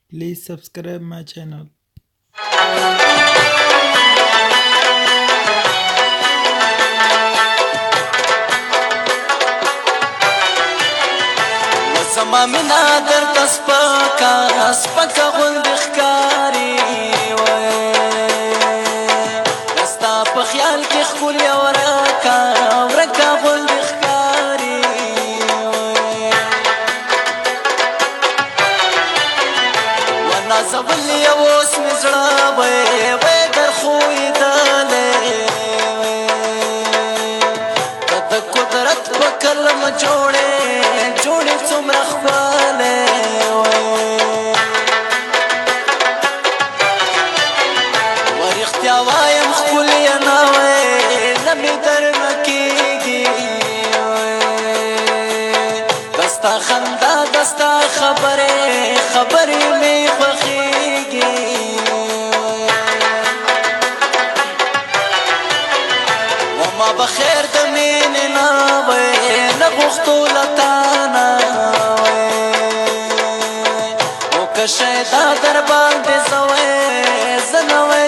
Please subscribe my channel. زما مینا درته سپکه غوندې ښکاري ستا په خیال کې ښکلې ورکه غوندې ښکاري ونازولې اوس مې زړه وی در ښویېدلی ته د قدرت په کلم جوړې څومره ښکلی ورښتیا وایم ښکلې نه نه مې درنه کېږي د ستا خندا د ستا خبرې مې خوښېږي وما بخیر د مینې نه غوښتو له تا نه که شیدا در باندې زه نه وی